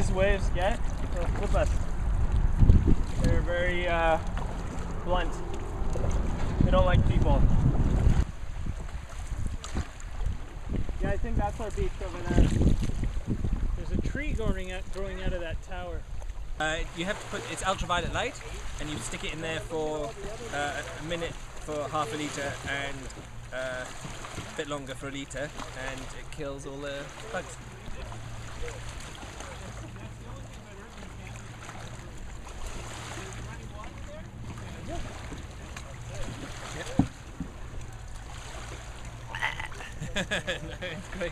these waves get, they'll flip us. They're very blunt. They don't like people. Yeah, I think that's our beach over there. There's a tree growing out of that tower. You have to put, it's ultraviolet light, and you stick it in there for a minute for half a litre and a bit longer for a litre, and it kills all the bugs. No, it's great.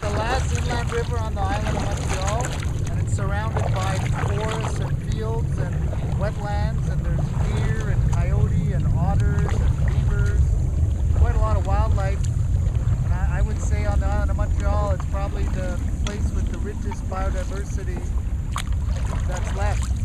The last inland river on the island of Montreal, and it's surrounded by forests and fields and wetlands, and there's deer and coyote and otters and beavers, quite a lot of wildlife. And I would say on the island of Montreal, it's probably the place with the richest biodiversity that's left.